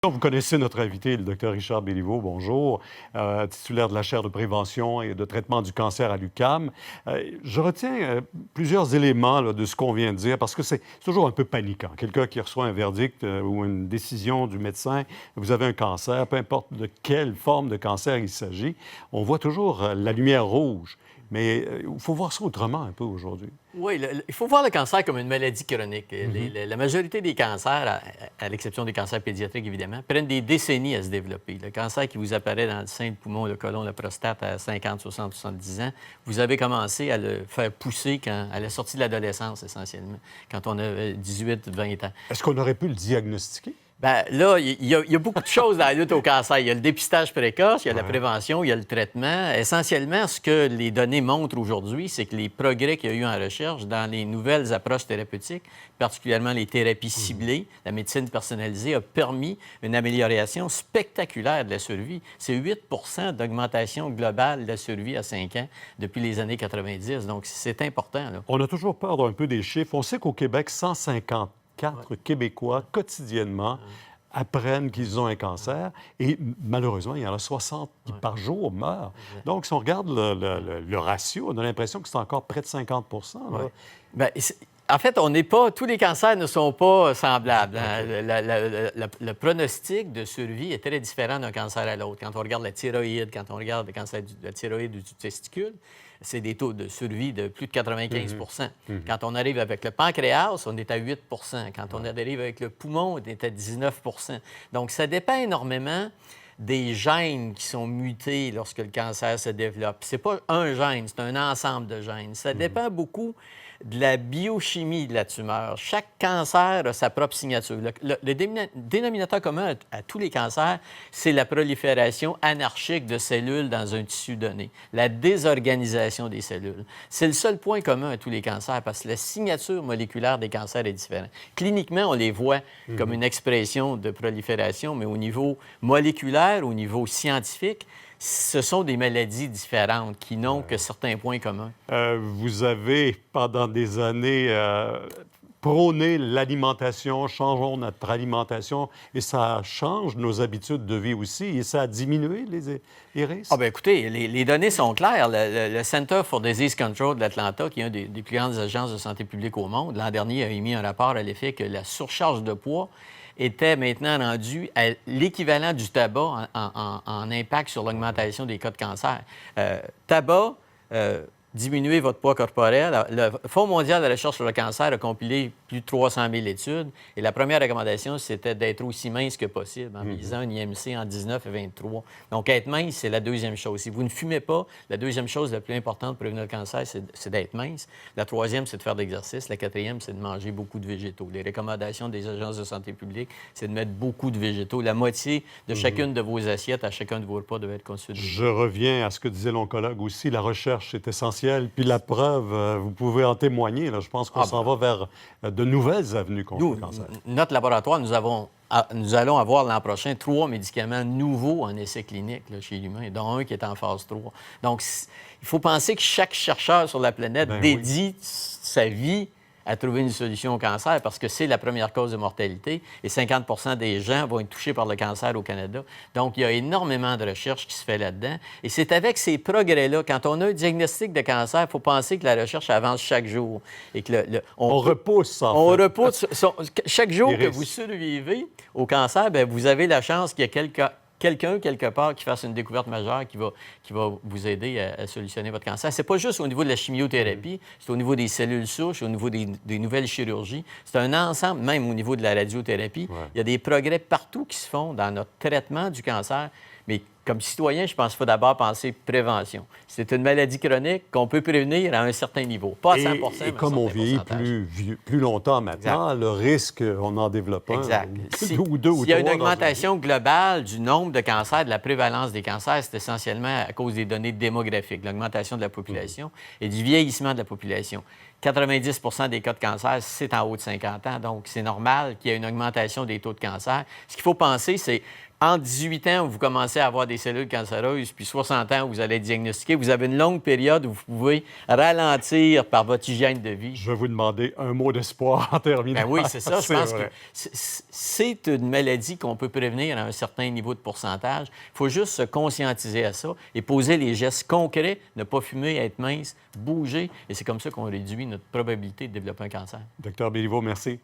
Vous connaissez notre invité, le Dr Richard Béliveau, bonjour, titulaire de la chaire de prévention et de traitement du cancer à l'UQAM. Je retiens plusieurs éléments là, de ce qu'on vient de dire, parce que c'est toujours un peu paniquant. Quelqu'un qui reçoit un verdict ou une décision du médecin, vous avez un cancer, peu importe de quelle forme de cancer il s'agit, on voit toujours la lumière rouge. Mais il faut voir ça autrement un peu aujourd'hui. Oui, il faut voir le cancer comme une maladie chronique. La majorité des cancers, à l'exception des cancers pédiatriques évidemment, prennent des décennies à se développer. Le cancer qui vous apparaît dans le sein, le poumon, le côlon, la prostate à 50, 60, 70 ans, vous avez commencé à le faire pousser à la sortie de l'adolescence essentiellement, quand on a 18, 20 ans. Est-ce qu'on aurait pu le diagnostiquer? Bien, là, il y a beaucoup de choses dans la lutte au cancer. Il y a le dépistage précoce, il y a la prévention, il y a le traitement. Essentiellement, ce que les données montrent aujourd'hui, c'est que les progrès qu'il y a eu en recherche dans les nouvelles approches thérapeutiques, particulièrement les thérapies ciblées, la médecine personnalisée, a permis une amélioration spectaculaire de la survie. C'est 8 d'augmentation globale de la survie à 5 ans depuis les années 90. Donc, c'est important, là. On a toujours peur d'un peu des chiffres. On sait qu'au Québec, 154 Québécois quotidiennement apprennent qu'ils ont un cancer et malheureusement, il y en a 60 qui par jour meurent. Donc, si on regarde le ratio, on a l'impression que c'est encore près de 50 là. Bien, en fait, tous les cancers ne sont pas semblables. Hein. Le pronostic de survie est très différent d'un cancer à l'autre. Quand on regarde la thyroïde, quand on regarde le cancer de la thyroïde ou du testicule, c'est des taux de survie de plus de 95 Quand on arrive avec le pancréas, on est à 8 Quand on arrive avec le poumon, on est à 19 Donc, ça dépend énormément des gènes qui sont mutés lorsque le cancer se développe. C'est pas un gène, c'est un ensemble de gènes. Ça dépend beaucoup de la biochimie de la tumeur. Chaque cancer a sa propre signature. Le dénominateur commun à tous les cancers, c'est la prolifération anarchique de cellules dans un tissu donné, la désorganisation des cellules. C'est le seul point commun à tous les cancers parce que la signature moléculaire des cancers est différente. Cliniquement, on les voit comme une expression de prolifération, mais au niveau moléculaire, au niveau scientifique, ce sont des maladies différentes qui n'ont que certains points communs. Vous avez, pendant des années, prôné l'alimentation, changeons notre alimentation, et ça change nos habitudes de vie aussi, et ça a diminué les risques? Ah bien, écoutez, les données sont claires. Le Center for Disease Control de l'Atlanta, qui est une des plus grandes agences de santé publique au monde, l'an dernier a émis un rapport à l'effet que la surcharge de poids était maintenant rendue à l'équivalent du tabac en impact sur l'augmentation des cas de cancer. Tabac, diminuer votre poids corporel. Le Fonds mondial de la recherche sur le cancer a compilé plus de 300 000 études. Et la première recommandation, c'était d'être aussi mince que possible, en visant un IMC en 19 et 23. Donc, être mince, c'est la deuxième chose. Si vous ne fumez pas, la deuxième chose la plus importante pour prévenir le cancer, c'est d'être mince. La troisième, c'est de faire de l'exercice. La quatrième, c'est de manger beaucoup de végétaux. Les recommandations des agences de santé publique, c'est de mettre beaucoup de végétaux. La moitié de chacune de vos assiettes à chacun de vos repas devait être consultée. Je reviens à ce que disait l'oncologue aussi. La recherche est essentielle. Puis la preuve, vous pouvez en témoigner. Là. Je pense qu'on s'en va vers de nouvelles avenues contre le cancer. Notre laboratoire, nous allons avoir l'an prochain 3 médicaments nouveaux en essai clinique là, chez l'humain, dont un qui est en phase 3. Donc, il faut penser que chaque chercheur sur la planète dédie sa vie à trouver une solution au cancer parce que c'est la première cause de mortalité et 50 des gens vont être touchés par le cancer au Canada. Donc, il y a énormément de recherche qui se fait là-dedans. Et c'est avec ces progrès-là, quand on a un diagnostic de cancer, il faut penser que la recherche avance chaque jour. Et que on repousse ça. On repousse. Chaque jour que vous survivez au cancer, bien, vous avez la chance qu'il y ait quelqu'un, quelque part, qui fasse une découverte majeure qui va vous aider à solutionner votre cancer. C'est pas juste au niveau de la chimiothérapie, c'est au niveau des cellules souches, au niveau des nouvelles chirurgies. C'est un ensemble, même au niveau de la radiothérapie. Il y a des progrès partout qui se font dans notre traitement du cancer. Mais comme citoyen, je pense qu'il faut d'abord penser prévention. C'est une maladie chronique qu'on peut prévenir à un certain niveau. Pas à 100 et comme on vieillit plus longtemps maintenant, le risque, on en développe un. Exact. S'il y a une augmentation globale du nombre de cancers, de la prévalence des cancers, c'est essentiellement à cause des données démographiques, l'augmentation de la population et du vieillissement de la population. 90 des cas de cancer, c'est en haut de 50 ans. Donc, c'est normal qu'il y ait une augmentation des taux de cancer. Ce qu'il faut penser, c'est en 18 ans, où vous commencez à avoir des cellules cancéreuses, puis 60 ans, où vous allez être diagnostiqué, vous avez une longue période où vous pouvez ralentir par votre hygiène de vie. Je vais vous demander un mot d'espoir en terminant. Ben oui, c'est ça. Je C'est pense vrai. que c'est une maladie qu'on peut prévenir à un certain niveau de pourcentage. Il faut juste se conscientiser à ça et poser les gestes concrets, ne pas fumer, être mince, bouger. Et c'est comme ça qu'on réduit notre probabilité de développer un cancer. Docteur Béliveau, merci.